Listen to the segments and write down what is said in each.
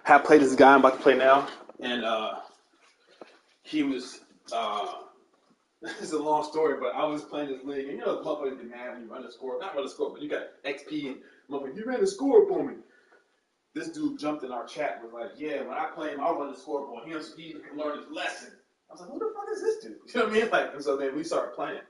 have played this guy I'm about to play now, and he was. It's a long story, but I was playing this league, and you know, the motherfuckers get mad when you run the score. Not run the score, but you got XP, and motherfucker, you ran the score for me. This dude jumped in our chat and was like, "Yeah, when I play him, I'll run the scoreboard. He can learn his lesson." I was like, "Who the fuck is this dude?" You know what I mean? Like, and so then we started playing.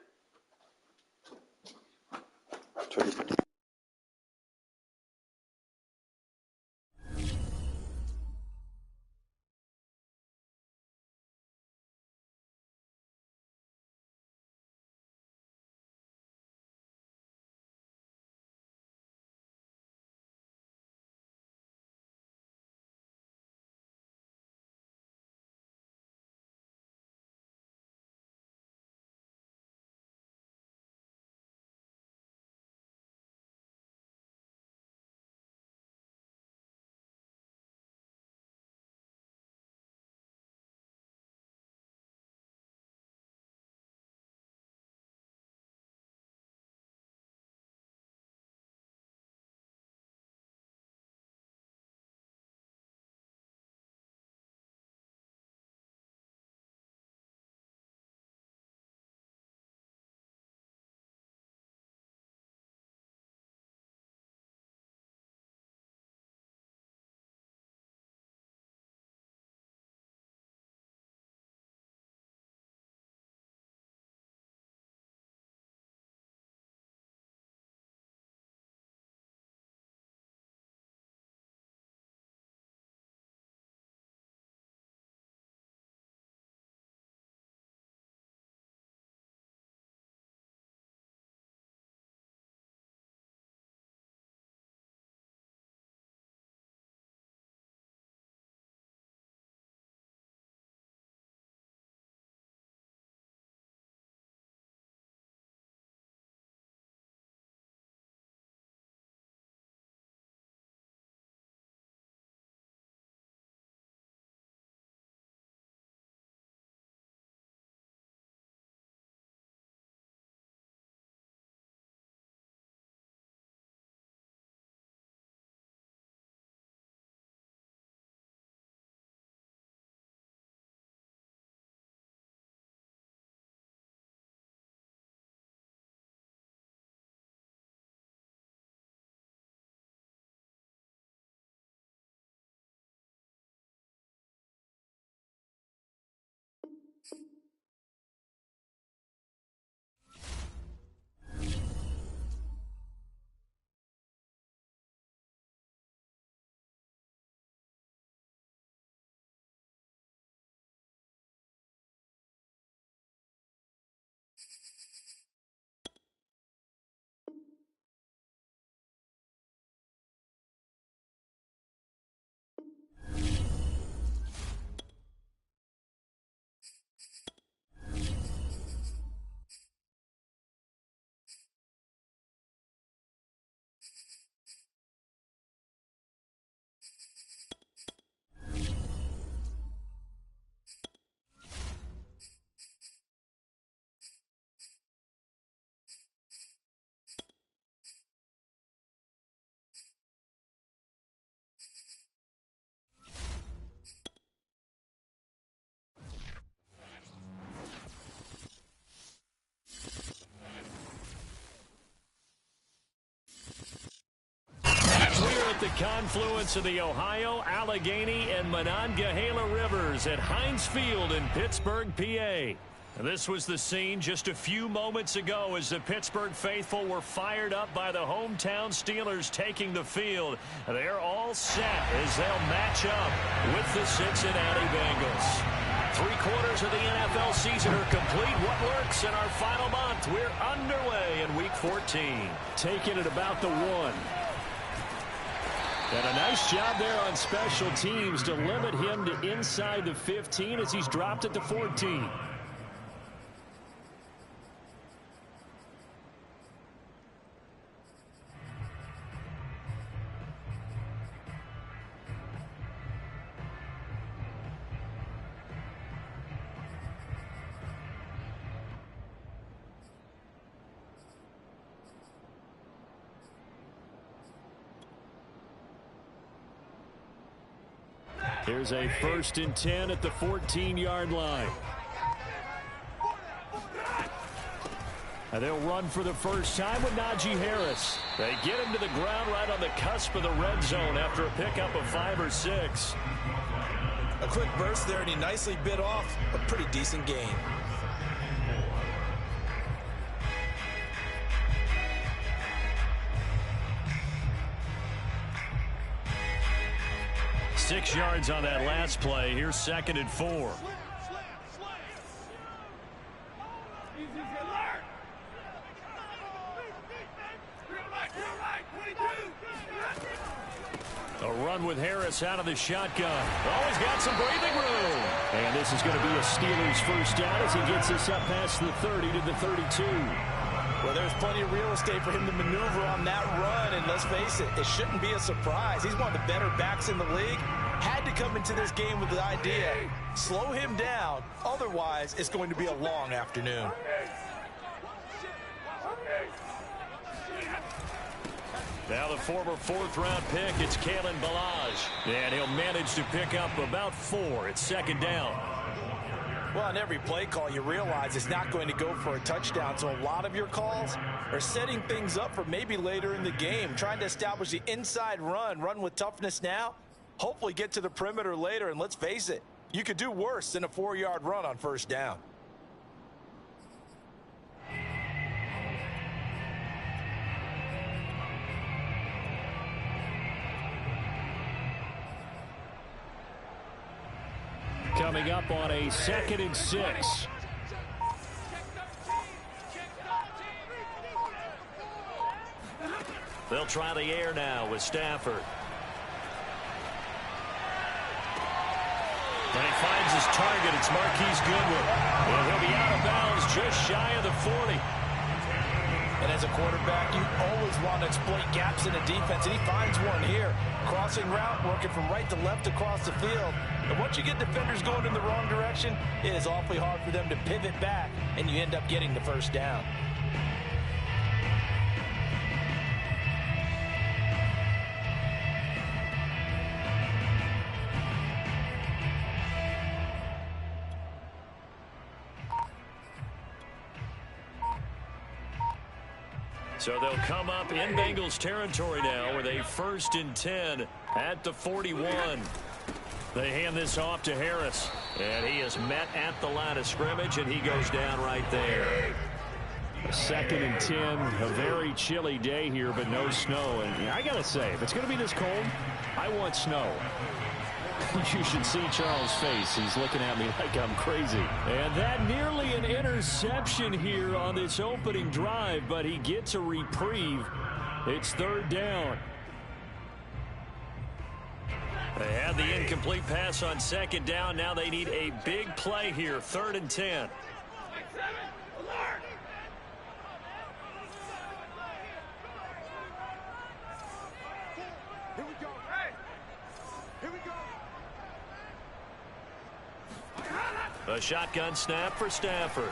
The confluence of the Ohio, Allegheny, and Monongahela rivers at Heinz Field in Pittsburgh, PA. This was the scene just a few moments ago as the Pittsburgh faithful were fired up by the hometown Steelers taking the field. They're all set as they'll match up with the Cincinnati Bengals. 3/4 of the NFL season are complete. What works in our final month? We're underway in Week 14. Taking it about the 1. And a nice job there on special teams to limit him to inside the 15 as he's dropped it to 14. Here's a 1st and 10 at the 14-yard line. And they'll run for the first time with Najee Harris. They get him to the ground right on the cusp of the red zone after a pickup of 5 or 6. A quick burst there, and he nicely bit off a pretty decent gain. Six yards on that last play. Here's 2nd and 4. A run with Harris out of the shotgun. Always got some breathing room. And this is going to be a Steelers first down as he gets this up past the 30 to the 32. Well, there's plenty of real estate for him to maneuver on that run. And let's face it, it shouldn't be a surprise. He's one of the better backs in the league. Had to come into this game with the idea, slow him down. Otherwise, it's going to be a long afternoon. Now the former 4th-round pick, it's Kalen Ballage. And he'll manage to pick up about 4. It's 2nd down. Well, on every play call, you realize it's not going to go for a touchdown. So a lot of your calls are setting things up for maybe later in the game, trying to establish the inside run with toughness now, hopefully get to the perimeter later. And let's face it, you could do worse than a 4-yard run on 1st down. Coming up on a 2nd and 6. They'll try the air now with Stafford. And he finds his target. It's Marquise Goodwin. And he'll be out of bounds just shy of the 40. And as a quarterback, you always want to exploit gaps in the defense, and he finds one here. Crossing route, working from right to left across the field. And once you get defenders going in the wrong direction, it is awfully hard for them to pivot back, and you end up getting the first down. So they'll come up in Bengals territory now with a 1st and 10 at the 41. They hand this off to Harris. And he is met at the line of scrimmage, and he goes down right there. A 2nd and 10, a very chilly day here, but no snow. And I got to say, if it's going to be this cold, I want snow. You should see Charles' face. He's looking at me like I'm crazy. And that nearly an interception here on this opening drive, but he gets a reprieve. It's 3rd down. They had the incomplete pass on 2nd down. Now they need a big play here. 3rd and 10. A shotgun snap for Stafford.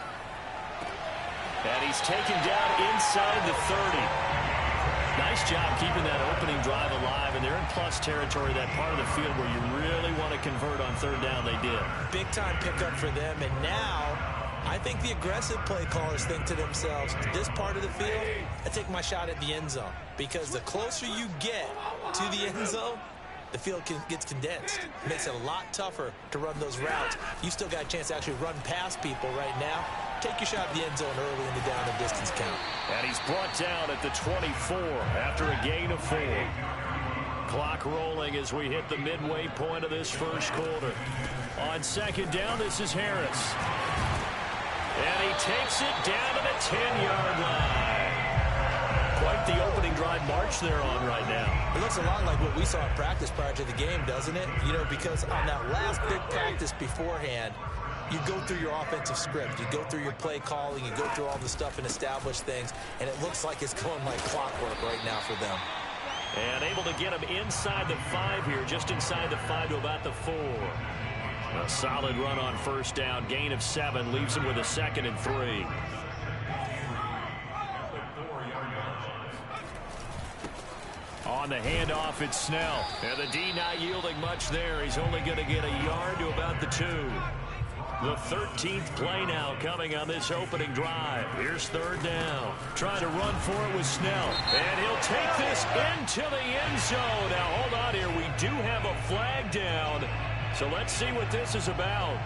And he's taken down inside the 30. Nice job keeping that opening drive alive, and they're in plus territory, that part of the field where you really want to convert on 3rd down. They did. Big time pickup for them, and now I think the aggressive play callers think to themselves, this part of the field, I take my shot at the end zone, because the closer you get to the end zone, the field gets condensed. It makes it a lot tougher to run those routes. You still got a chance to actually run past people right now. Take your shot at the end zone early in the down and distance count. And he's brought down at the 24 after a gain of 4. Clock rolling as we hit the midway point of this first quarter. On 2nd down, this is Harris. And he takes it down to the 10-yard line. Quite the opening drive march they're on right now. It looks a lot like what we saw in practice prior to the game, doesn't it? You know, because on that last big practice beforehand, you go through your offensive script, you go through your play calling, you go through all the stuff and establish things, and it looks like it's going like clockwork right now for them. And able to get him inside the 5 here, just inside the 5 to about the 4. A solid run on 1st down, gain of 7, leaves him with a 2nd and 3. On the handoff, it's Snell. And the D not yielding much there. He's only going to get a yard to about the 2. The 13th play now coming on this opening drive. Here's 3rd down. Trying to run for it with Snell. And he'll take this into the end zone. Now, hold on here. We do have a flag down. So let's see what this is about.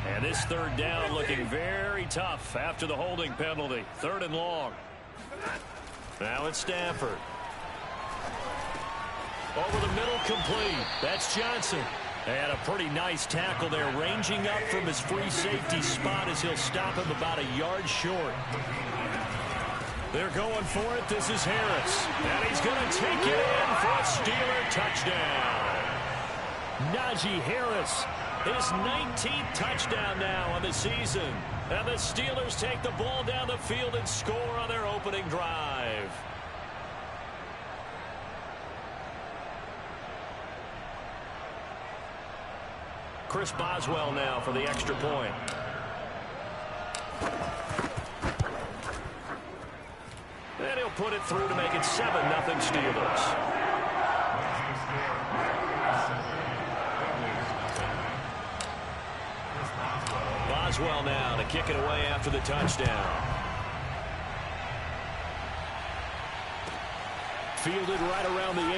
And this 3rd down looking very tough after the holding penalty. 3rd and long. Now it's Stafford. Over the middle, complete. That's Johnson. And a pretty nice tackle there, ranging up from his free safety spot as he'll stop him about a yard short. They're going for it. This is Harris. And he's going to take it in for a Steeler touchdown. Najee Harris. His 19th touchdown now on the season. And the Steelers take the ball down the field and score on their opening drive. Chris Boswell now for the extra point. And he'll put it through to make it 7-0 Steelers. Boswell now to kick it away after the touchdown. Fielded right around the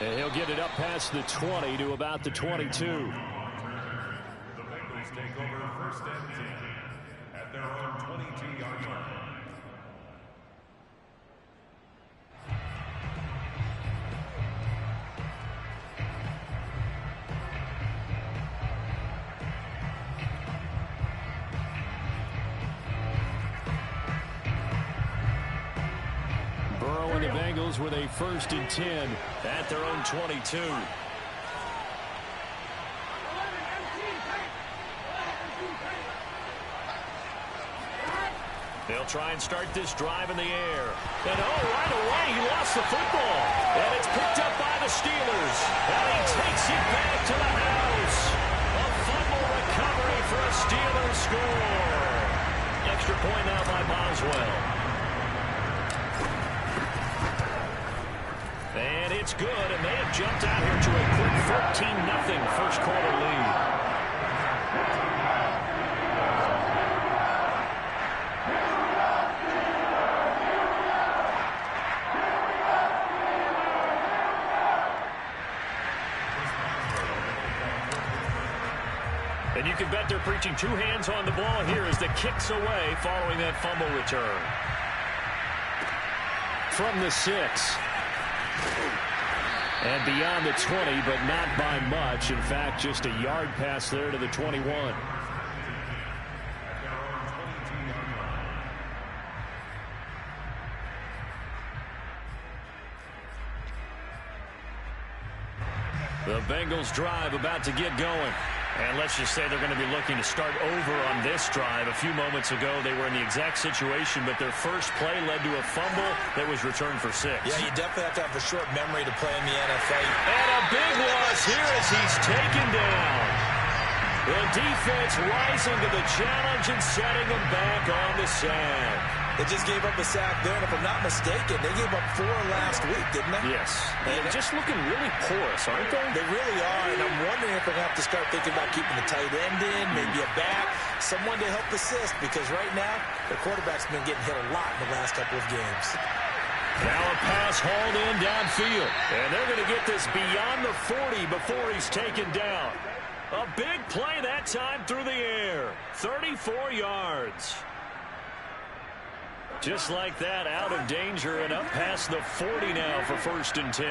8. And he'll get it up past the 20 to about the 22. The Bengals take over 1st and 10 at their own 22-yard line. Burrow and the Bengals with a 1st and 10 at their own 22. They'll try and start this drive in the air. And right away he lost the football. And it's picked up by the Steelers. And he takes it back to the house. A fumble recovery for a Steelers score. Extra point now by Boswell. And it's good, and they have jumped out here to a quick 14-0 first quarter lead. And you can bet they're preaching 2 hands on the ball here as the kick's away following that fumble return. From the 6. And beyond the 20, but not by much. In fact, just a yard pass there to the 21. The Bengals drive about to get going. And let's just say they're going to be looking to start over on this drive. A few moments ago, they were in the exact situation, but their first play led to a fumble that was returned for 6. Yeah, you definitely have to have a short memory to play in the NFL. And a big loss here as he's taken down. The defense rising to the challenge and setting them back on the sack. They just gave up a sack there, and if I'm not mistaken, they gave up 4 last week, didn't they? Yes. And just looking really porous, aren't they? They really are, and I'm wondering if they're going to have to start thinking about keeping the tight end in, maybe a back, someone to help assist, because right now, the quarterback's been getting hit a lot in the last couple of games. Now a pass hauled in downfield, and they're going to get this beyond the 40 before he's taken down. A big play that time through the air. 34 yards. Just like that, out of danger and up past the 40 now for 1st and 10.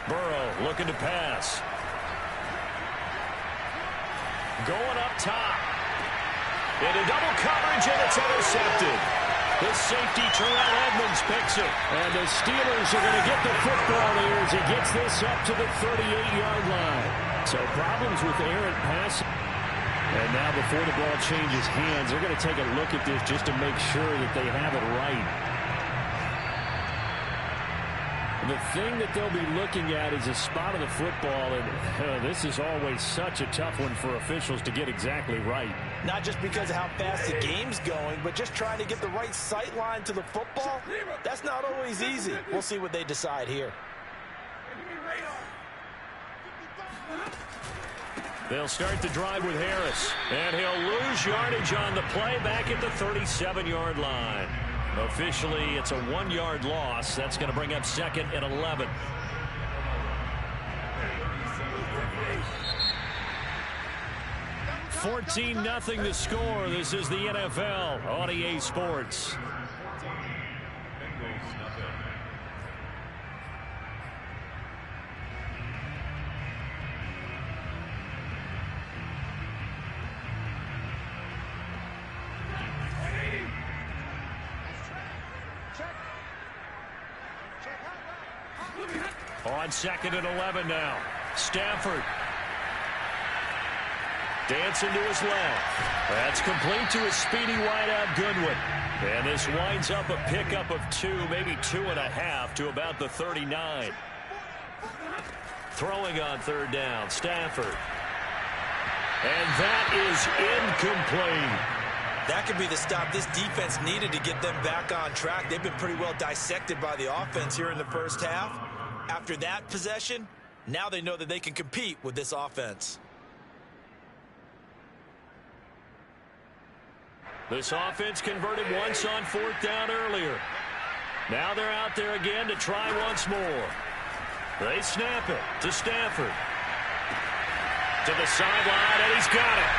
Burrow looking to pass. Going up top. Into double coverage, and it's intercepted. The safety, Terrell Edmonds, picks it. And the Steelers are going to get the football here as he gets this up to the 38-yard line. So problems with errant passing. And now before the ball changes hands, they're going to take a look at this just to make sure that they have it right. The thing that they'll be looking at is a spot of the football, and this is always such a tough one for officials to get exactly right. Not just because of how fast the game's going, but just trying to get the right sight line to the football. That's not always easy. We'll see what they decide here. They'll start the drive with Harris, and he'll lose yardage on the play back at the 37-yard line. Officially, it's a 1-yard loss. That's going to bring up 2nd and 11. $14-0 the score. This is the NFL on EA Sports. On 2nd and 11 now. Stafford. Dancing to his left. That's complete to his speedy wideout Goodwin. And this winds up a pickup of 2, maybe 2.5 to about the 39. Throwing on 3rd down. Stafford. And that is incomplete. That could be the stop this defense needed to get them back on track. They've been pretty well dissected by the offense here in the first half. After that possession, now they know that they can compete with this offense. This offense converted once on 4th down earlier. Now they're out there again to try once more. They snap it to Stafford. To the sideline, and he's got it.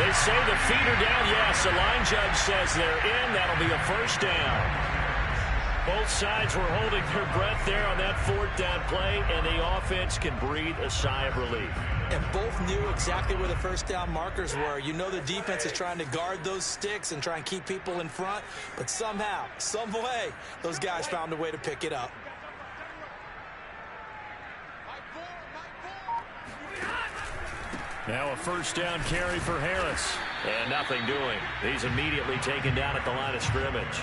They say the feet are down. Yes, the line judge says they're in. That'll be a 1st down. Both sides were holding their breath there on that 4th down play, and the offense can breathe a sigh of relief. And both knew exactly where the 1st down markers were. You know the defense is trying to guard those sticks and try and keep people in front, but somehow, some way, those guys found a way to pick it up. Now a 1st down carry for Harris, and nothing doing. He's immediately taken down at the line of scrimmage.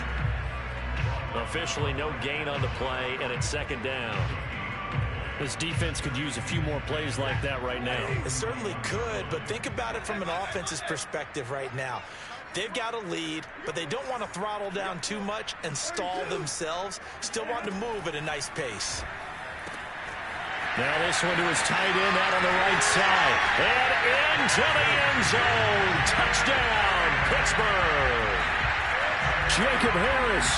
Officially no gain on the play, and it's 2nd down. This defense could use a few more plays like that right now. It certainly could, but think about it from an offense's perspective right now. They've got a lead, but they don't want to throttle down too much and stall themselves. Still want to move at a nice pace. Now this one to his tight end out on the right side. And into the end zone. Touchdown, Pittsburgh. Jacob Harris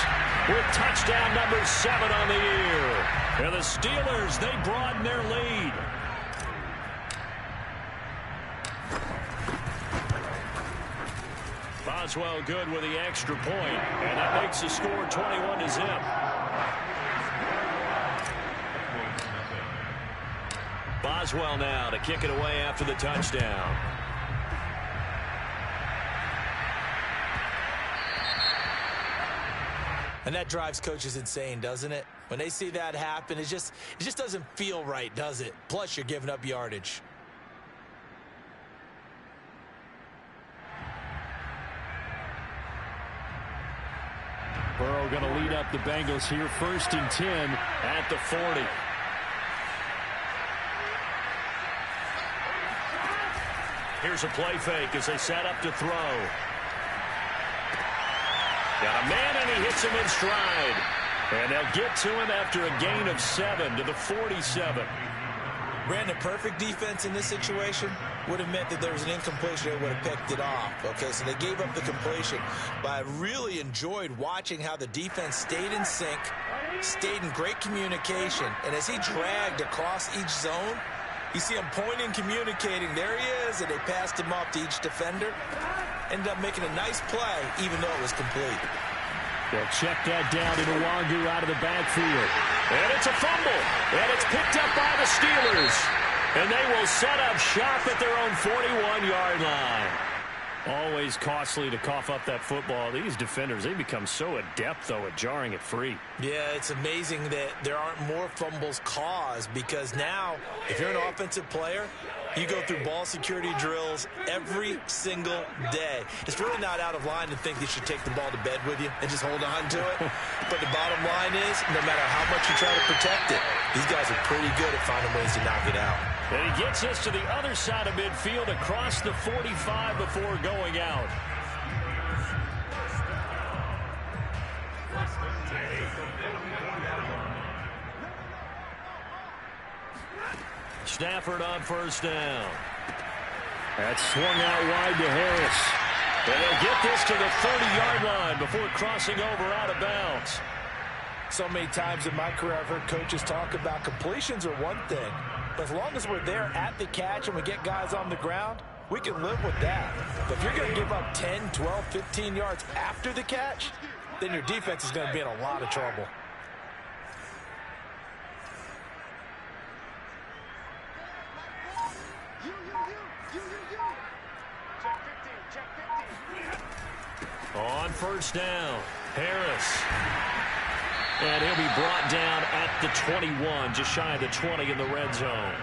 with touchdown number 7 on the year. And the Steelers, they broaden their lead. Boswell good with the extra point, and that makes the score 21-0. Boswell now to kick it away after the touchdown. And that drives coaches insane, doesn't it? When they see that happen, it just doesn't feel right, does it? Plus, you're giving up yardage. Burrow going to lead up the Bengals here, 1st and 10 at the 40. Here's a play fake as they set up to throw. Got a man, and he hits him in stride. And they'll get to him after a gain of 7 to the 47. Brandon, perfect defense in this situation would have meant that there was an incompletion. They would have picked it off. Okay, so they gave up the completion. But I really enjoyed watching how the defense stayed in sync, stayed in great communication. And as he dragged across each zone, you see him pointing, communicating. There he is, and they passed him off to each defender. Ended up making a nice play, even though it was complete. They'll check that down to Nwangu out of the backfield. And it's a fumble. And it's picked up by the Steelers. And they will set up shop at their own 41-yard line. Always costly to cough up that football. These defenders, they become so adept, though, at jarring it free. Yeah, it's amazing that there aren't more fumbles caused, because now, if you're an offensive player, You go through ball security drills every single day. It's really not out of line to think you should take the ball to bed with you and just hold on to it. But the bottom line is, no matter how much you try to protect it, these guys are pretty good at finding ways to knock it out. And he gets us to the other side of midfield across the 45 before going out. Stafford on first down. That's swung out wide to Harris. And they'll get this to the 30-yard line before crossing over out of bounds. So many times in my career I've heard coaches talk about completions are one thing. But as long as we're there at the catch and we get guys on the ground, we can live with that. But if you're going to give up 10, 12, 15 yards after the catch, then your defense is going to be in a lot of trouble. On first down, Harris. And he'll be brought down at the 21, just shy of the 20 in the red zone.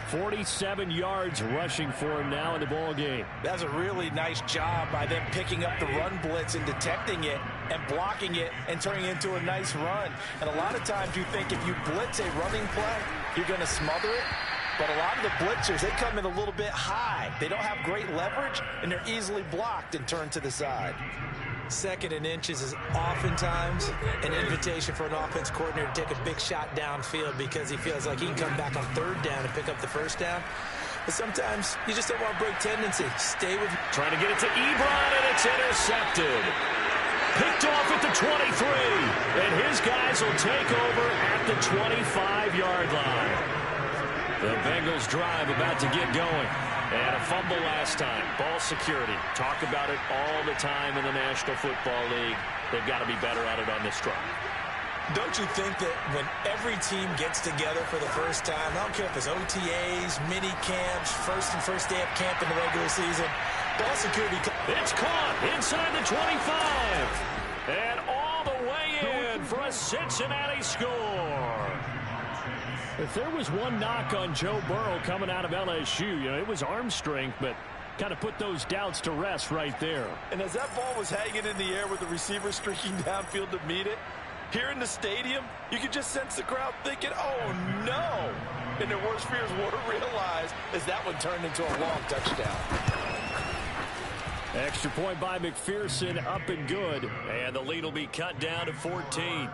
47 yards rushing for him now in the ball game. That's a really nice job by them picking up the run blitz and detecting it and blocking it and turning it into a nice run. And a lot of times you think if you blitz a running play, you're going to smother it. But a lot of the blitzers, they come in a little bit high. They don't have great leverage, and they're easily blocked and turned to the side. Second and inches is oftentimes an invitation for an offense coordinator to take a big shot downfield because he feels like he can come back on third down and pick up the first down. But sometimes you just don't want to break tendency. Stay with... Trying to get it to Ebron, and it's intercepted. Picked off at the 23. And his guys will take over at the 25-yard line. The Bengals drive about to get going. And a fumble last time. Ball security. Talk about it all the time in the National Football League. They've got to be better at it on this drive. Don't you think that when every team gets together for the first time, I don't care if it's OTAs, mini camps, first day of camp in the regular season, ball security... It's caught inside the 25. And all the way in for a Cincinnati score. If there was one knock on Joe Burrow coming out of LSU, it was arm strength, but kind of put those doubts to rest right there. And as that ball was hanging in the air with the receiver streaking downfield to meet it, here in the stadium, you could just sense the crowd thinking, oh, no. And their worst fears were realized as that one turned into a long touchdown. Extra point by McPherson, up and good. And the lead will be cut down to 14.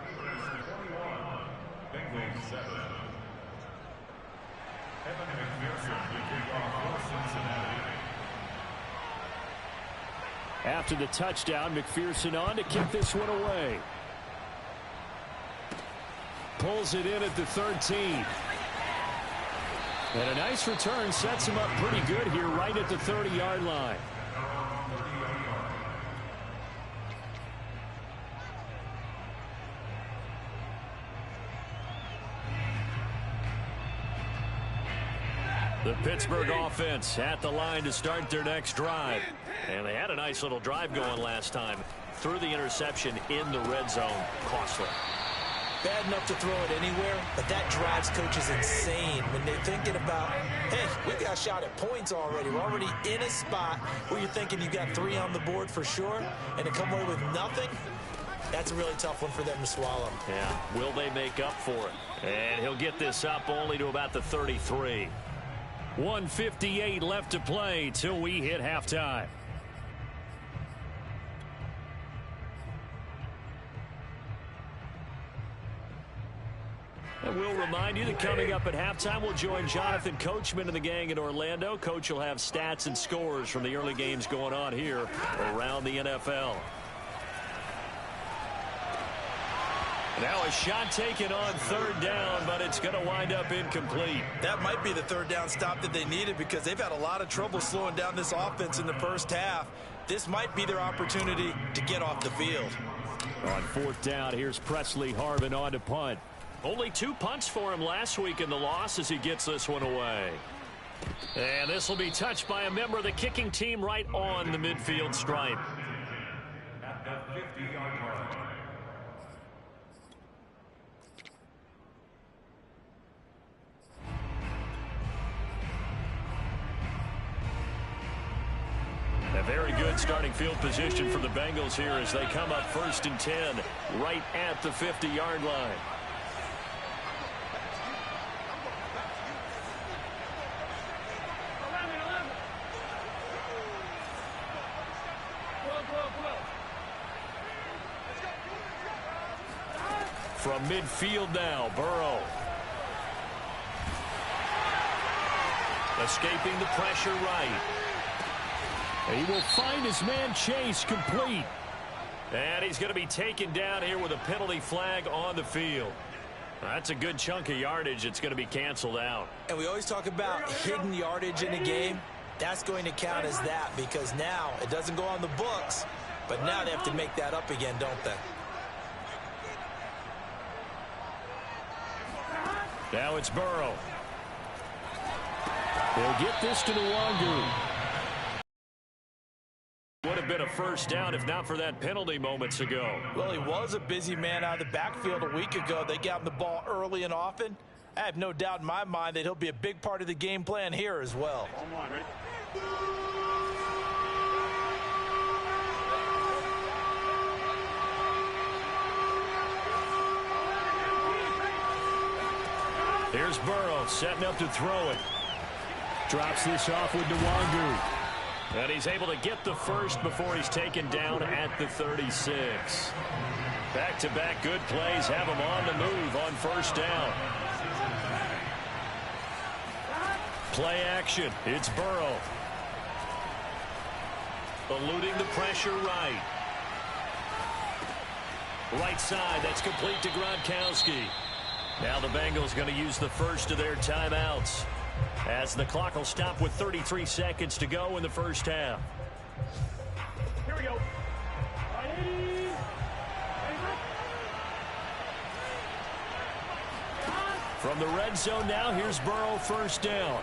After the touchdown, McPherson on to kick this one away. Pulls it in at the 13. And a nice return sets him up pretty good here right at the 30-yard line. The Pittsburgh offense at the line to start their next drive. And they had a nice little drive going last time. Threw the interception in the red zone. Costly. Bad enough to throw it anywhere, but that drives coaches insane when they're thinking about, hey, we got a shot at points already. We're already in a spot where you're thinking you got 3 on the board for sure, and to come away with nothing, that's a really tough one for them to swallow. Yeah, will they make up for it? And he'll get this up only to about the 33. 1:58 left to play till we hit halftime. And we'll remind you that coming up at halftime, we'll join Jonathan Coachman and the gang in Orlando. Coach will have stats and scores from the early games going on here around the NFL. Now a shot taken on third down, but it's going to wind up incomplete. That might be the third down stop that they needed because they've had a lot of trouble slowing down this offense in the first half. This might be their opportunity to get off the field. On fourth down, here's Presley Harvin on to punt. Only 2 punts for him last week in the loss as he gets this one away. And this will be touched by a member of the kicking team right on the midfield stripe. At the 50-yard line. Good starting field position for the Bengals here as they come up 1st and 10 right at the 50-yard line. From midfield now, Burrow. Escaping the pressure right. He will find his man Chase complete. And he's going to be taken down here with a penalty flag on the field. That's a good chunk of yardage. It's going to be canceled out. And we always talk about hidden yardage in a game. That's going to count as that because now it doesn't go on the books, but now they have to make that up again, don't they? Now it's Burrow. They'll get this to Nwangu. Would have been a first down if not for that penalty moments ago. Well, he was a busy man out of the backfield a week ago. They got him the ball early and often. I have no doubt in my mind that he'll be a big part of the game plan here as well. Here's Burrow setting up to throw it. Drops this off with Nwangu. And he's able to get the first before he's taken down at the 36. Back-to-back good plays have him on the move on first down. Play action. It's Burrow. Eluding the pressure right. Right side, that's complete to Gronkowski. Now the Bengals going to use the first of their timeouts as the clock will stop with 33 seconds to go in the first half. Here we go. From the red zone now, here's Burrow first down.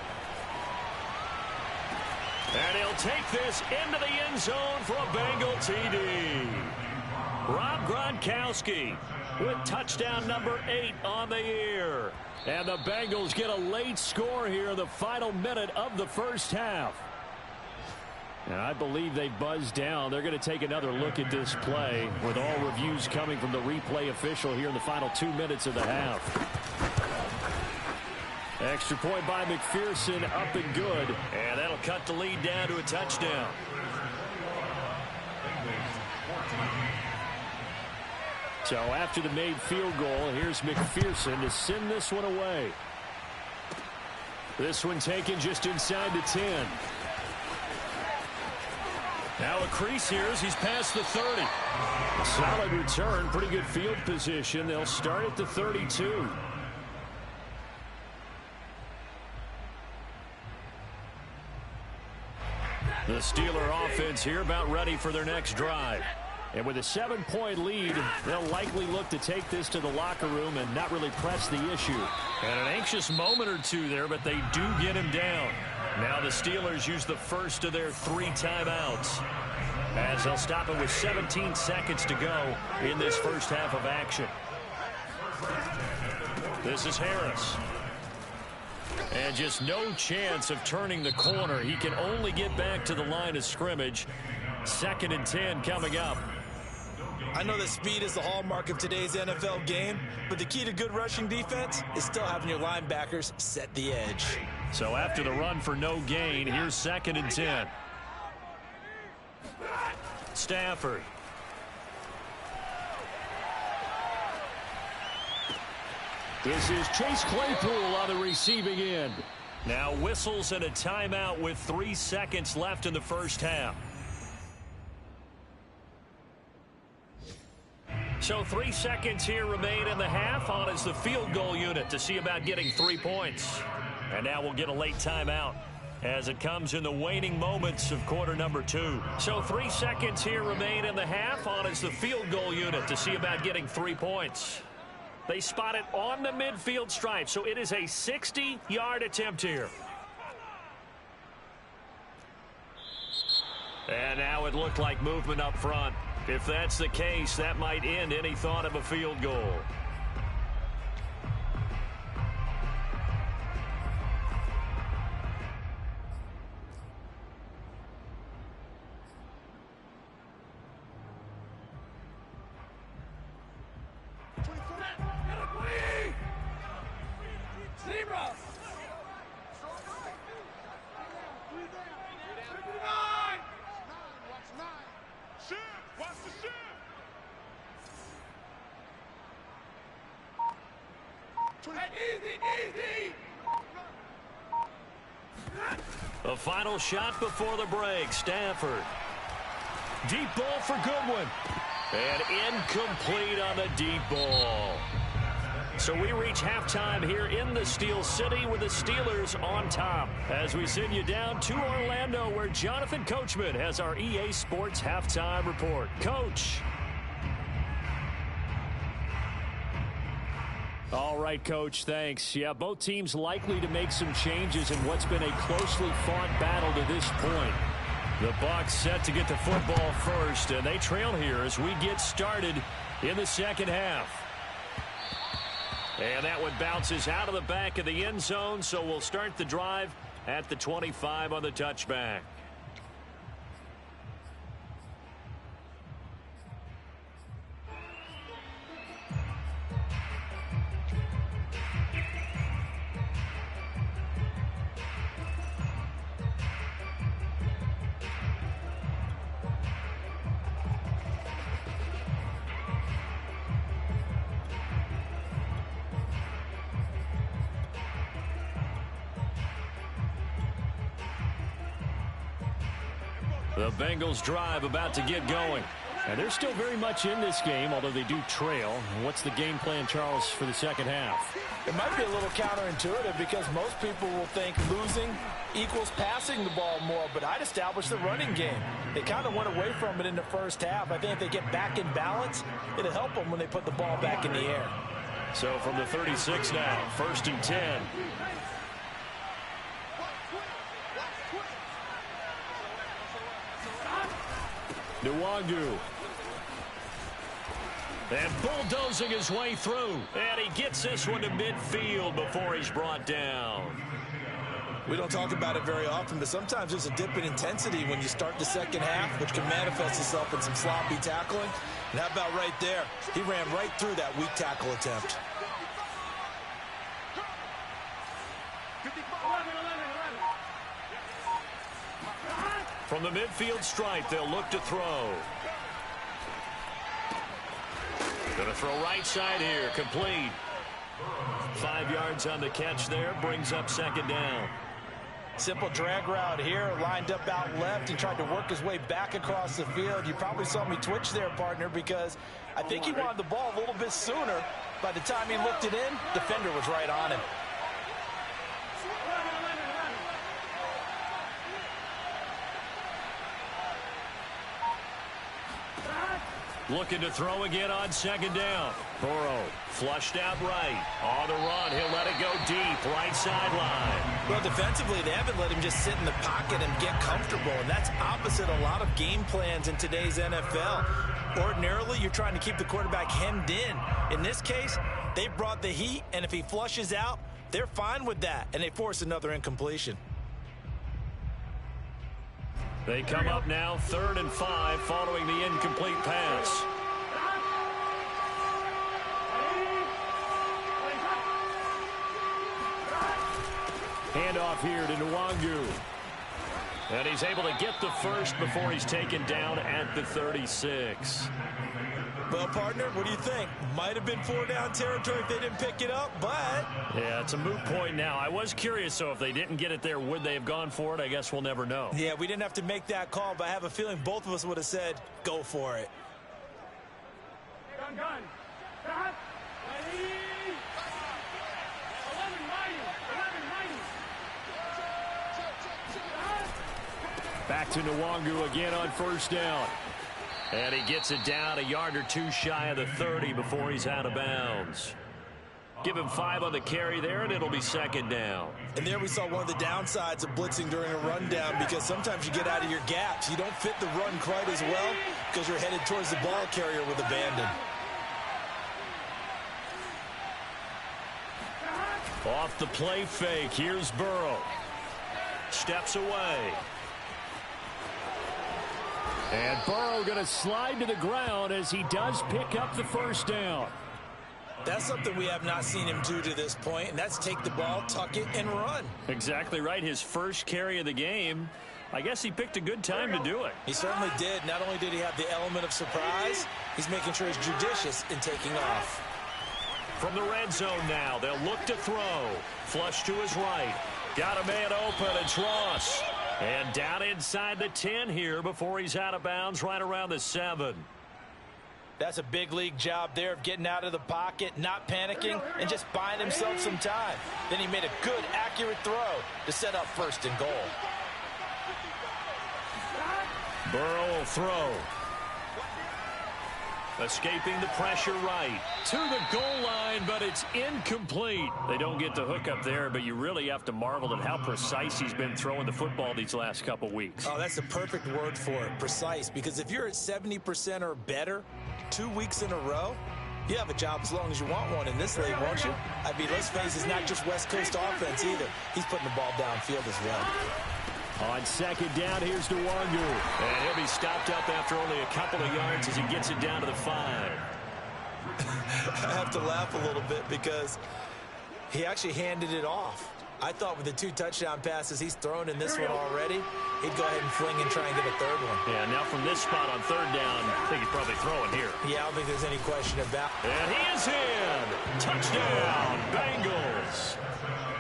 And he'll take this into the end zone for a Bengal TD. Rob Gronkowski with touchdown number 8 on the year. And the Bengals get a late score here in the final minute of the first half. And I believe they buzzed down. They're going to take another look at this play with all reviews coming from the replay official here in the final 2 minutes of the half. Extra point by McPherson, up and good. And that'll cut the lead down to a touchdown. So after the made field goal, here's McPherson to send this one away. This one taken just inside the 10. Now a crease here as he's past the 30. A solid return, pretty good field position. They'll start at the 32. The Steeler offense here about ready for their next drive. And with a 7-point lead, they'll likely look to take this to the locker room and not really press the issue. And an anxious moment or two there, but they do get him down. Now the Steelers use the first of their 3 timeouts as they'll stop it with 17 seconds to go in this first half of action. This is Harris. And just no chance of turning the corner. He can only get back to the line of scrimmage. 2nd and 10 coming up. I know that speed is the hallmark of today's NFL game, but the key to good rushing defense is still having your linebackers set the edge. So after the run for no gain, here's 2nd and 10. Stafford. This is Chase Claypool on the receiving end. Now whistles and a timeout with 3 seconds left in the first half. So 3 seconds here remain in the half. On is the field goal unit to see about getting 3 points. And now we'll get a late timeout as it comes in the waning moments of quarter number 2. So 3 seconds here remain in the half. On is the field goal unit to see about getting 3 points. They spot it on the midfield stripe, so it is a 60-yard attempt here. And now it looked like movement up front. If that's the case, that might end any thought of a field goal. The final shot before the break. Stafford. Deep ball for Goodwin. And incomplete on the deep ball. So we reach halftime here in the Steel City with the Steelers on top. As we send you down to Orlando, where Jonathan Coachman has our EA Sports halftime report. Coach. All right, Coach, thanks. Yeah, both teams likely to make some changes in what's been a closely fought battle to this point. The Bucs set to get the football first, and they trail here as we get started in the second half. And that one bounces out of the back of the end zone, so we'll start the drive at the 25 on the touchback. The Bengals drive about to get going. And they're still very much in this game, although they do trail. What's the game plan, Charles, for the second half? It might be a little counterintuitive because most people will think losing equals passing the ball more, but I'd establish the running game. They kind of went away from it in the first half. I think if they get back in balance, it'll help them when they put the ball back in the air. So from the 36 now, 1st and 10. Nwangu. And bulldozing his way through. And he gets this one to midfield before he's brought down. We don't talk about it very often, but sometimes there's a dip in intensity when you start the second half, which can manifest itself in some sloppy tackling. And how about right there? He ran right through that weak tackle attempt. From the midfield stripe, they'll look to throw. Going to throw right side here, complete. 5 yards on the catch there, brings up second down. Simple drag route here, lined up out left and tried to work his way back across the field. You probably saw me twitch there, partner, because I think he wanted the ball a little bit sooner. By the time he looked it in, defender was right on him. Looking to throw again on second down. Burrow flushed out right. On the run, he'll let it go deep, right sideline. Well, defensively, they haven't let him just sit in the pocket and get comfortable, and that's opposite a lot of game plans in today's NFL. Ordinarily, you're trying to keep the quarterback hemmed in. In this case, they brought the heat, and if he flushes out, they're fine with that, and they force another incompletion. They come up now 3rd and 5 following the incomplete pass. Handoff here to Nwangu. And he's able to get the first before he's taken down at the 36. Well, partner, what do you think? Might have been 4-down territory if they didn't pick it up, but... Yeah, it's a moot point now. I was curious, so if they didn't get it there, would they have gone for it? I guess we'll never know. Yeah, we didn't have to make that call, but I have a feeling both of us would have said, go for it. Gun. Back to Nwangu again on 1st down. And he gets it down a yard or two shy of the 30 before he's out of bounds. Give him 5 on the carry there, and it'll be second down. And there we saw one of the downsides of blitzing during a rundown, because sometimes you get out of your gaps. You don't fit the run quite as well because you're headed towards the ball carrier with abandon. Off the play fake, here's Burrow. Steps away. And Burrow going to slide to the ground as he does pick up the first down. That's something we have not seen him do to this point, and that's take the ball, tuck it, and run. Exactly right. His first carry of the game. I guess he picked a good time to do it. He certainly did. Not only did he have the element of surprise, he's making sure he's judicious in taking off. from the red zone now. They'll look to throw. Flush to his right. Got a man open. It's Ross. And down inside the 10 here before he's out of bounds right around the 7. That's a big league job there of getting out of the pocket, not panicking, and just buying himself some time. Then he made a good, accurate throw to set up 1st and goal. Burrow will throw. Escaping the pressure right. To the goal line, but it's incomplete. They don't get the hook up there, but you really have to marvel at how precise he's been throwing the football these last couple weeks. Oh, that's the perfect word for it, precise. Because if you're at 70% or better 2 weeks in a row, you have a job as long as you want one in this league, won't you? I mean, let's face it, it's not just West Coast offense either. He's putting the ball downfield as well. On 2nd down, here's Nwangu. And he'll be stopped up after only a couple of yards as he gets it down to the 5. I have to laugh a little bit because he actually handed it off. I thought with the 2 touchdown passes he's thrown in this one already, he'd go ahead and fling and try and get a 3rd one. Yeah, now from this spot on 3rd down, I think he's probably throwing here. Yeah, I don't think there's any question about it. And he is in. Touchdown, Bengals.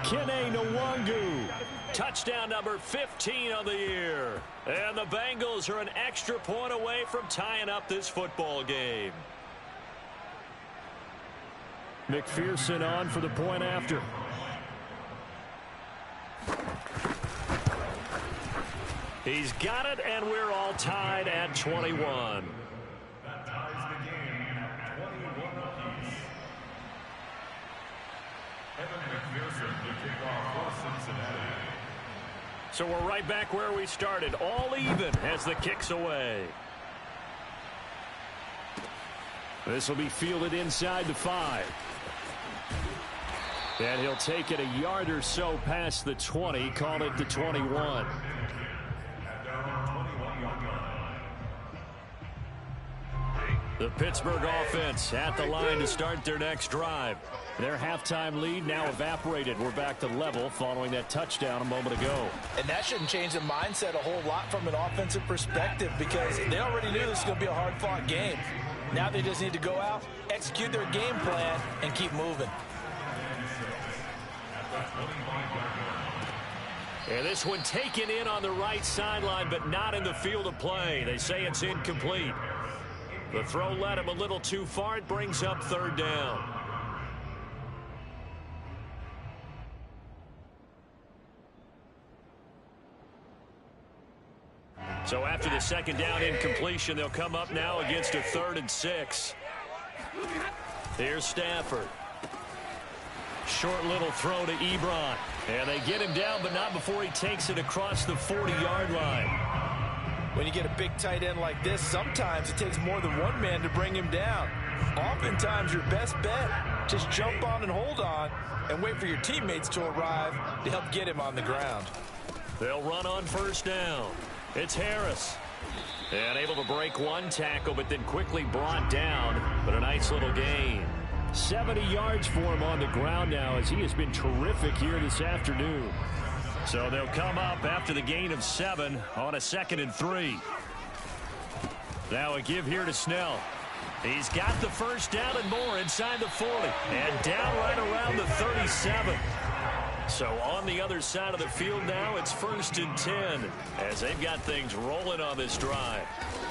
Kene Nwangu. Touchdown number 15 of the year. And the Bengals are an extra point away from tying up this football game. McPherson on for the point after. He's got it, and we're all tied at 21. That ties the game at 21 apiece. Evan McPherson to kick off for Cincinnati. So we're right back where we started, all even as the kick's away. This will be fielded inside the 5. And he'll take it a yard or so past the 20, call it the 21. The Pittsburgh offense at the line to start their next drive. Their halftime lead now evaporated. We're back to level following that touchdown a moment ago. And that shouldn't change the mindset a whole lot from an offensive perspective because they already knew this was going to be a hard-fought game. Now they just need to go out, execute their game plan, and keep moving. And this one taken in on the right sideline, but not in the field of play. They say it's incomplete. The throw led him a little too far. It brings up 3rd down. So after the 2nd down incompletion, they'll come up now against a 3rd and 6. Here's Stafford. Short little throw to Ebron. And they get him down, but not before he takes it across the 40-yard line. When you get a big tight end like this, sometimes it takes more than one man to bring him down. Oftentimes, your best bet, just jump on and hold on and wait for your teammates to arrive to help get him on the ground. They'll run on 1st down. It's Harris. And able to break one tackle, but then quickly brought down. But a nice little gain. 70 yards for him on the ground now as he has been terrific here this afternoon. So they'll come up after the gain of 7 on a 2nd and 3. Now a give here to Snell. He's got the 1st down and more inside the 40. And down right around the 37. So on the other side of the field now, it's 1st and 10 as they've got things rolling on this drive.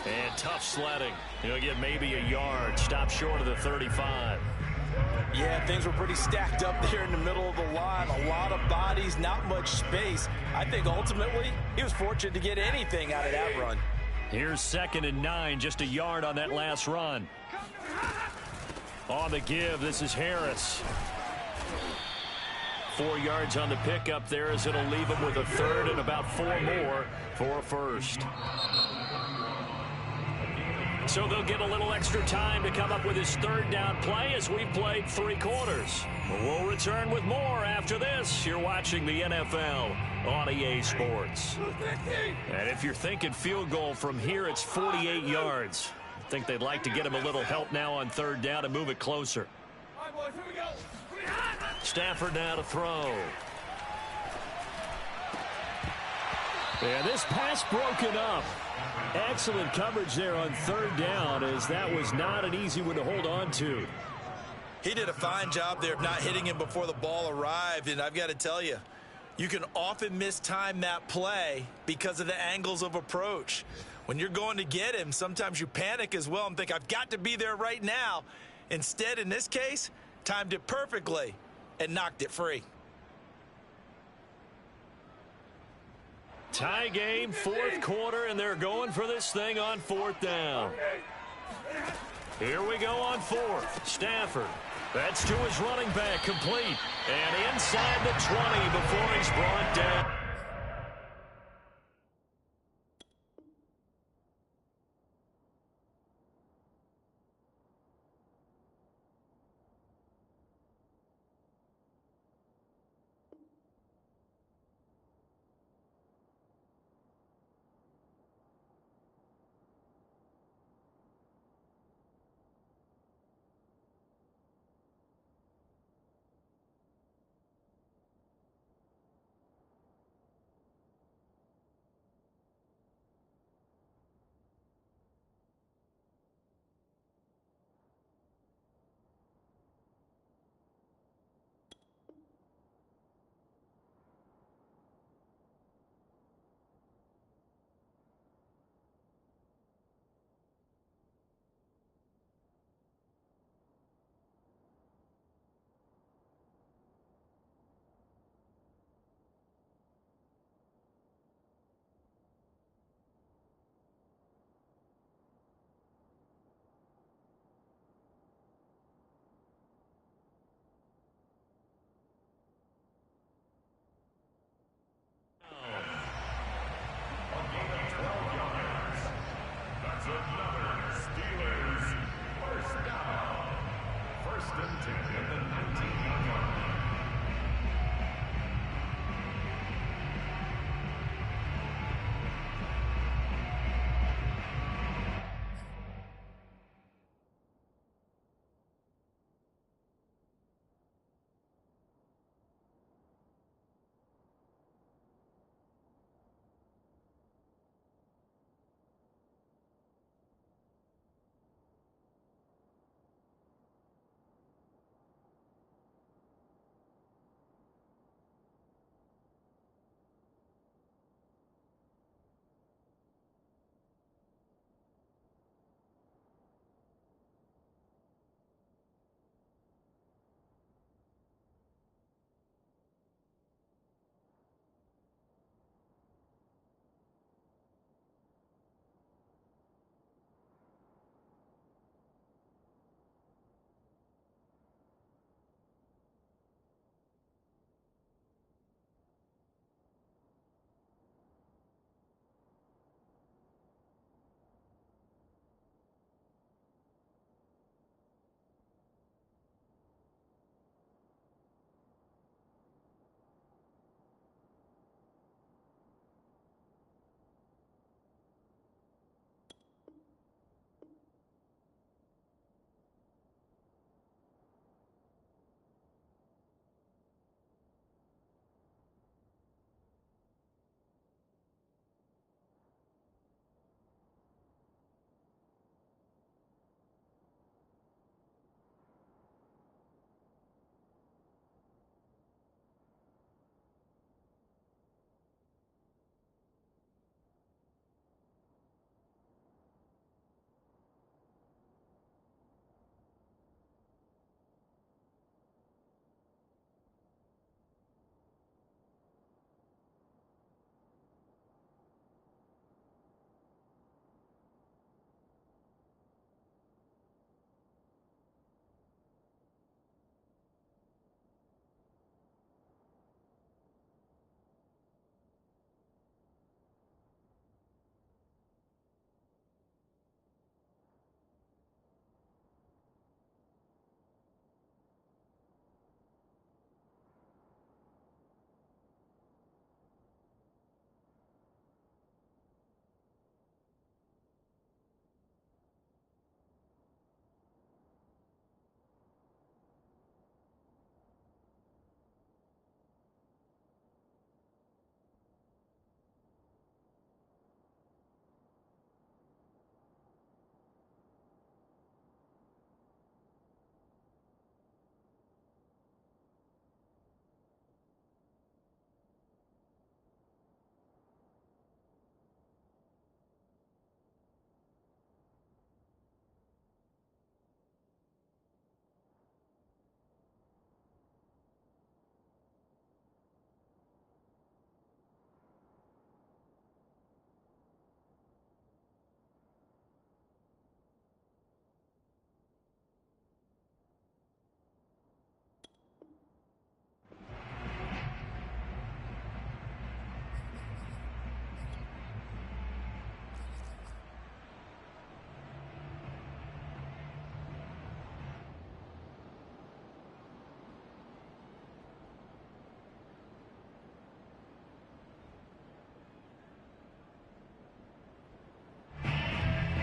And tough sledding. He'll get maybe a yard. Stop short of the 35. Yeah, things were pretty stacked up there in the middle of the line. A lot of bodies, not much space. I think ultimately he was fortunate to get anything out of that run. Here's 2nd and 9, just a yard on that last run. On the give, this is Harris. 4 yards on the pickup there as it'll leave him with a 3rd and about 4 more for a 1st. So they'll get a little extra time to come up with his 3rd down play as we've played 3 quarters. We'll return with more after this. You're watching the NFL on EA Sports. And if you're thinking field goal from here, it's 48 yards. I think they'd like to get him a little help now on 3rd down and move it closer. Stafford now to throw. And this pass broken up. Excellent coverage there on 3rd down as that was not an easy one to hold on to. He did a fine job there of not hitting him before the ball arrived, and I've got to tell you, you can often mistime that play because of the angles of approach. When you're going to get him, sometimes you panic as well and think, I've got to be there right now. Instead, in this case, timed it perfectly and knocked it free. Tie game, fourth quarter, and they're going for this thing on fourth down. Here we go on fourth. Stafford. That's to his running back, complete. And inside the 20 before he's brought down.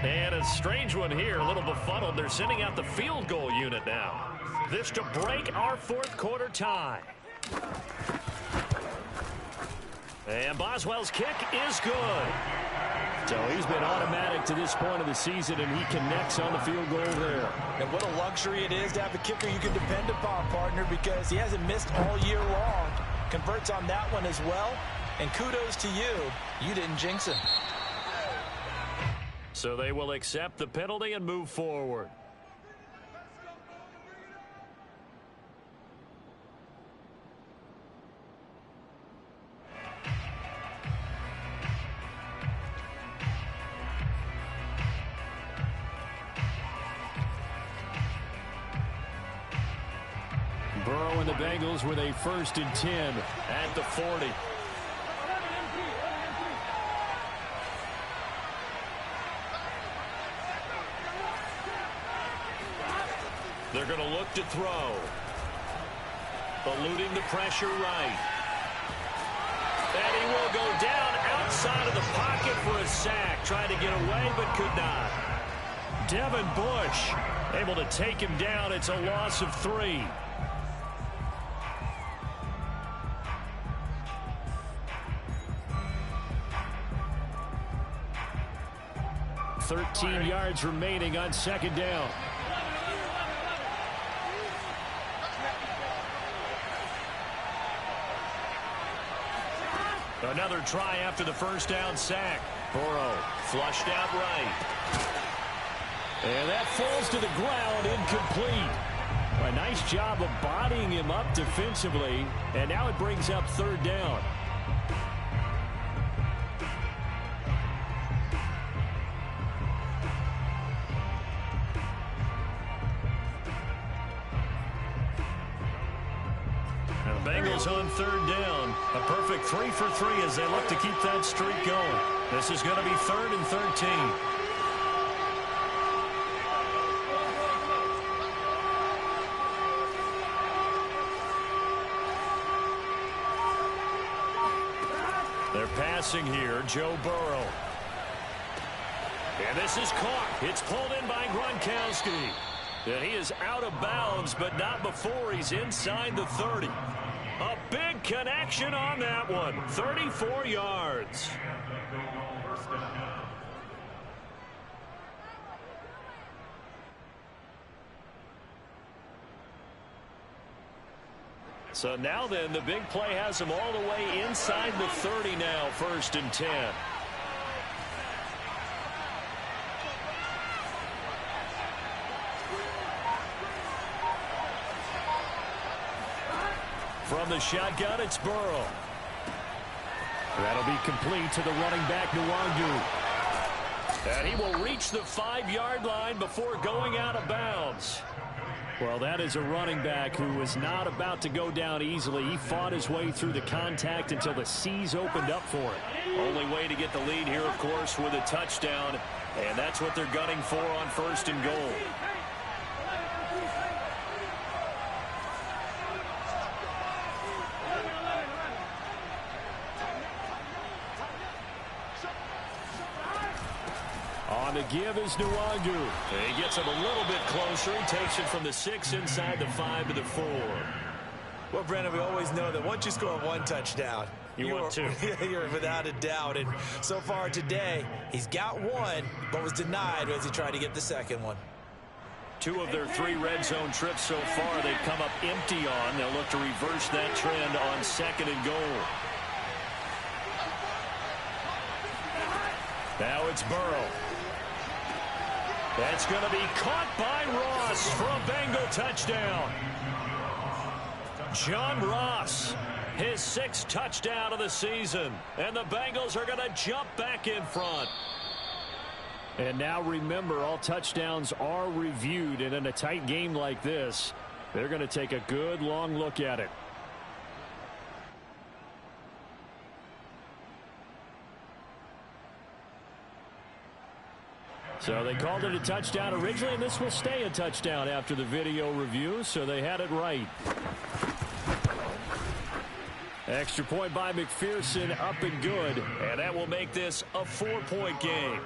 And a strange one here, a little befuddled. They're sending out the field goal unit now. This to break our fourth quarter tie. And Boswell's kick is good. So he's been automatic to this point of the season, and he connects on the field goal there. And what a luxury it is to have a kicker you can depend upon, partner, because he hasn't missed all year long. Converts on that one as well. And kudos to you. You didn't jinx him. So they will accept the penalty and move forward. Burrow and the Bengals with a 1st and 10 at the 40. They're going to look to throw. Eluding the pressure right. And he will go down outside of the pocket for a sack. Trying to get away, but could not. Devin Bush able to take him down. It's a loss of 3. $13 yards remaining on 2nd down. Another try after the 1st down sack. Burrow flushed out right. And that falls to the ground, incomplete. A nice job of bodying him up defensively. And now it brings up 3rd down. Bengals on 3rd down. A perfect 3 for 3 as they look to keep that streak going. This is going to be 3rd and 13. They're passing here. Joe Burrow. And this is caught. It's pulled in by Gronkowski. And he is out of bounds, but not before he's inside the 30. A big connection on that one. 34 yards. So now then, the big play has him all the way inside the 30 now, 1st and 10. From the shotgun, it's Burrow. That'll be complete to the running back, Nwangu. And he will reach the 5-yard line before going out of bounds. Well, that is a running back who was not about to go down easily. He fought his way through the contact until the C's opened up for him. Only way to get the lead here, of course, with a touchdown. And that's what they're gunning for on 1st and goal. On the give is Nwangu. He gets him a little bit closer. He takes it from the 6 inside the 5 to the 4. Well, Brandon, we always know that once you score 1 touchdown, you want 2. You're without a doubt. And so far today, he's got 1, but was denied as he tried to get the 2nd one. 2 of their 3 red zone trips so far they've come up empty on. They'll look to reverse that trend on 2nd and goal. Now it's Burrow. That's going to be caught by Ross for a Bengal touchdown. John Ross, his 6th touchdown of the season. And the Bengals are going to jump back in front. And now remember, all touchdowns are reviewed. And in a tight game like this, they're going to take a good long look at it. So they called it a touchdown originally, and this will stay a touchdown after the video review, so they had it right. Extra point by McPherson, up and good, and that will make this a 4-point game.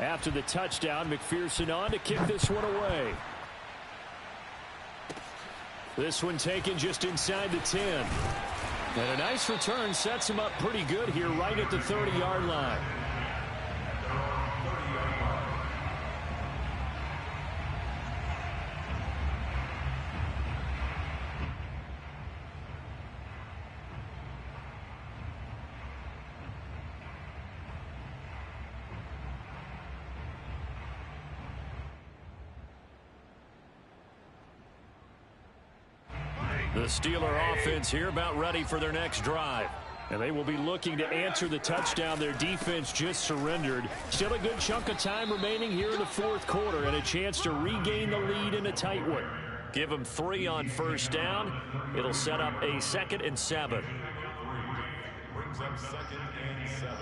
After the touchdown, McPherson on to kick this one away. This one taken just inside the 10. And a nice return sets him up pretty good here right at the 30-yard line. The Steeler offense here about ready for their next drive. And they will be looking to answer the touchdown their defense just surrendered. Still a good chunk of time remaining here in the fourth quarter and a chance to regain the lead in a tight one. Give them 3 on first down. It'll set up a 2nd and 7. Brings up 2nd and 7.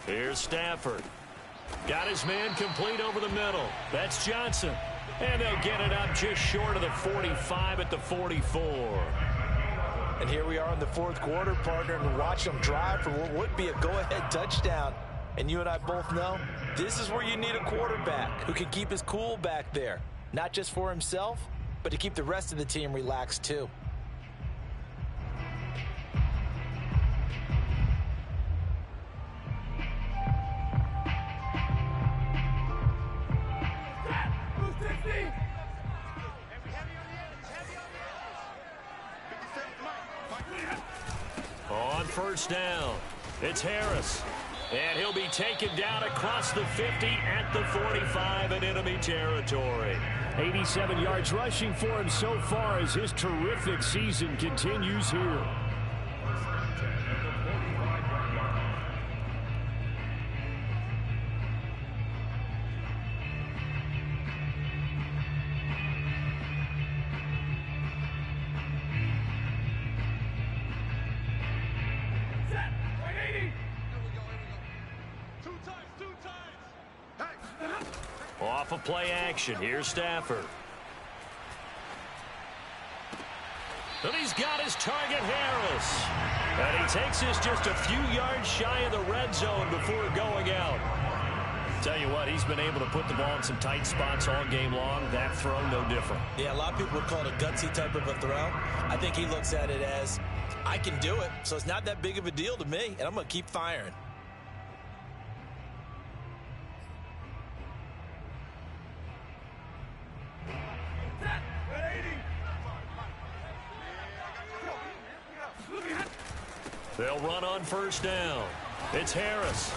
Here's Stafford. Got his man complete over the middle. That's Johnson. And they'll get it up just short of the 45 at the 44. And here we are in the fourth quarter, partner, and watch them drive for what would be a go-ahead touchdown. And you and I both know this is where you need a quarterback who can keep his cool back there. Not just for himself, but to keep the rest of the team relaxed too. On first down, it's Harris. And he'll be taken down across the 50 at the 45 in enemy territory. 87 yards rushing for him so far as his terrific season continues here. Off of play action, here's Stafford. And he's got his target, Harris. And he takes this just a few yards shy of the red zone before going out. Tell you what, he's been able to put the ball in some tight spots all game long. That throw, no different. Yeah, a lot of people would call it a gutsy type of a throw. I think he looks at it as, I can do it, so it's not that big of a deal to me, and I'm going to keep firing. They'll run on first down. It's Harris.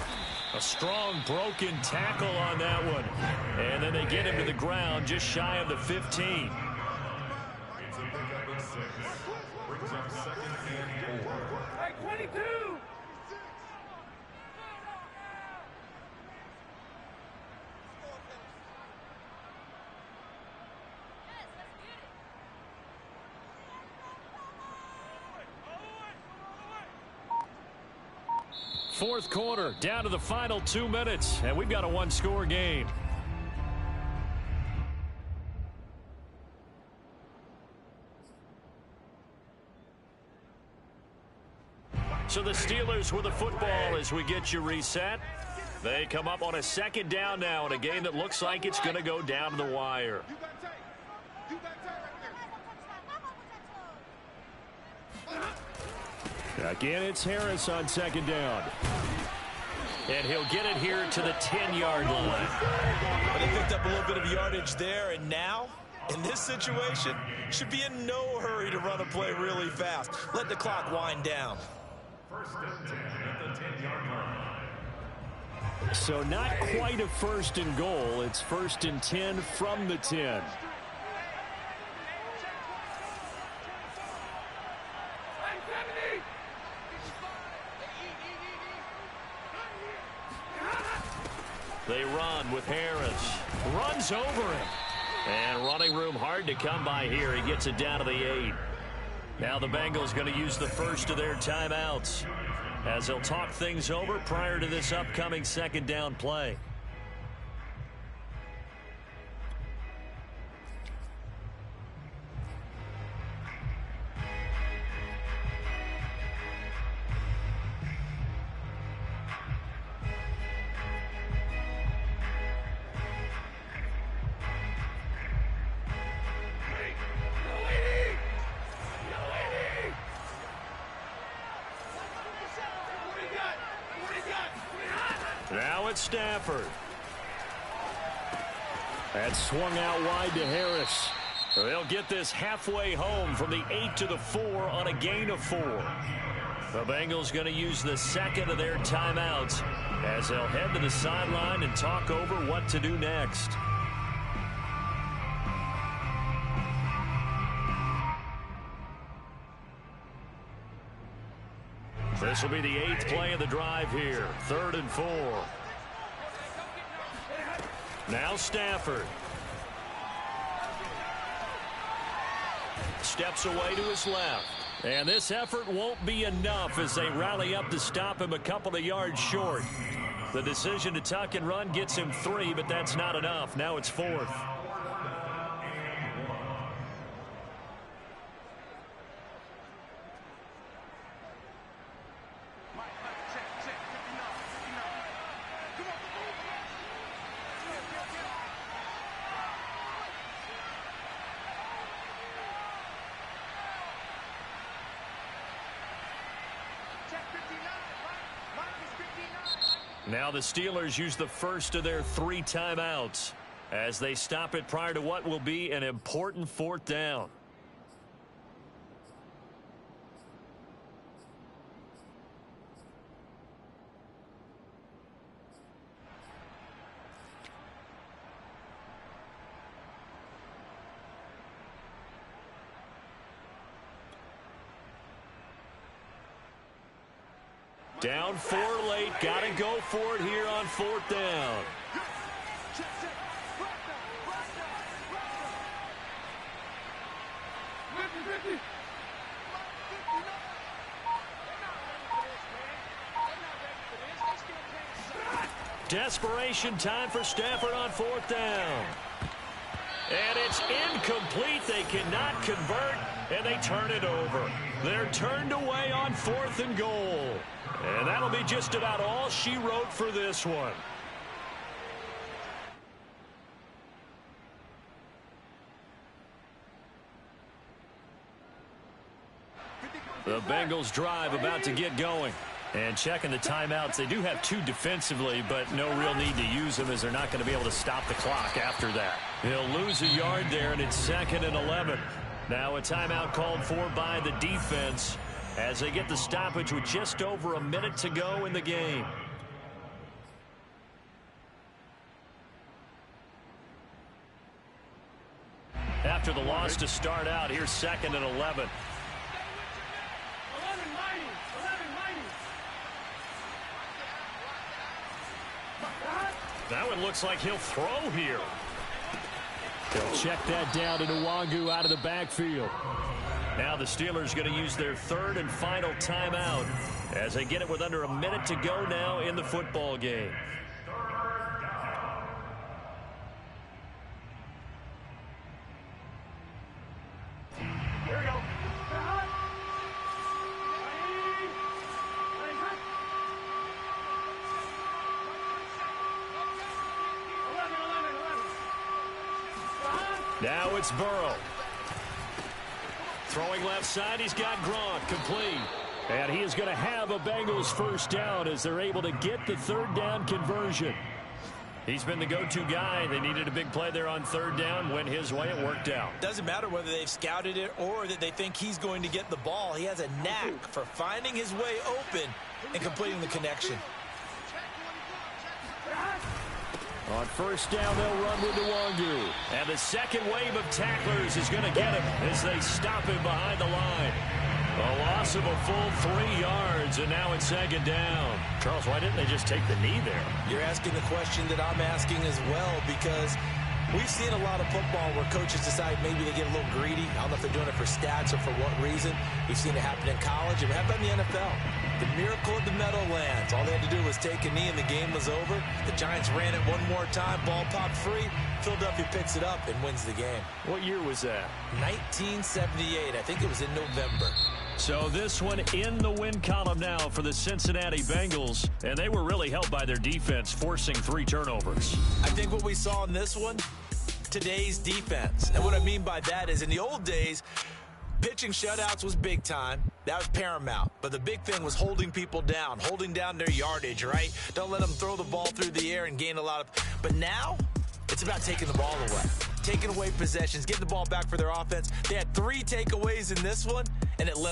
A strong broken tackle on that one. And then they get him to the ground just shy of the 15. It's a pickup of 6. Brings up 2nd and 4. Hey, 22! Fourth quarter, down to the final 2 minutes, and we've got a one-score game. So the Steelers with the football as we get you reset. They come up on a 2nd down now in a game that looks like it's going to go down to the wire. Again, it's Harris on 2nd down. And he'll get it here to the 10-yard line. But he picked up a little bit of yardage there, and now, in this situation, should be in no hurry to run a play really fast. Let the clock wind down. 1st and 10 at the 10-yard line. So not quite a 1st and goal. It's 1st and 10 from the 10. They run with Harris. Runs over him. And running room hard to come by here. He gets it down to the 8. Now the Bengals going to use the first of their timeouts as they'll talk things over prior to this upcoming 2nd down play. it's Stafford. That swung out wide to Harris. They'll get this halfway home from the 8 to the 4 on a gain of 4. The Bengals going to use the second of their timeouts as they'll head to the sideline and talk over what to do next. This will be the 8th play of the drive here. 3rd and 4. Now Stafford. Steps away to his left. And this effort won't be enough as they rally up to stop him a couple of yards short. The decision to tuck and run gets him 3, but that's not enough. Now it's 4th. Now the Steelers use the first of their 3 timeouts as they stop it prior to what will be an important 4th down. Down 4 late. Got to go for it here on 4th down. Desperation time for Stafford on 4th down. And it's incomplete. They cannot convert, and they turn it over. They're turned away on 4th and goal. And that'll be just about all she wrote for this one. The Bengals drive about to get going. And checking the timeouts, they do have 2 defensively, but no real need to use them as they're not going to be able to stop the clock after that. He'll lose a yard there, and it's 2nd and 11. Now a timeout called for by the defense as they get the stoppage with just over a minute to go in the game. After the loss to start out, here's 2nd and 11. That one looks like he'll throw here. They'll check that down to Nwangu out of the backfield. Now the Steelers going to use their 3rd and final timeout as they get it with under a minute to go now in the football game. Here we go. Now it's Burrow. Throwing left side, he's got Gronk complete. And he is going to have a Bengals first down as they're able to get the 3rd down conversion. He's been the go-to guy. They needed a big play there on 3rd down. Went his way. It worked out. Doesn't matter whether they've scouted it or that they think he's going to get the ball. He has a knack for finding his way open and completing the connection. On 1st down, they'll run with Nwangu. And the second wave of tacklers is going to get him as they stop him behind the line. A loss of a full 3 yards, and now it's 2nd down. Charles, why didn't they just take the knee there? You're asking the question that I'm asking as well, because we've seen a lot of football where coaches decide maybe they get a little greedy. I don't know if they're doing it for stats or for what reason. We've seen it happen in college, and we have done in the NFL. The miracle of the Meadowlands. All they had to do was take a knee, and the game was over. The Giants ran it one more time. Ball popped free. Philadelphia picks it up and wins the game. What year was that? 1978. I think it was in November. So this one in the win column now for the Cincinnati Bengals. And they were really helped by their defense, forcing 3 turnovers. I think what we saw in this one, today's defense. And what I mean by that is in the old days, Pitching shutouts was big time. That was paramount. But the big thing was holding people down, holding down their yardage, right? Don't let them throw the ball through the air and gain a lot of... But now, it's about taking the ball away. Taking away possessions, getting the ball back for their offense. They had 3 takeaways in this one, and it led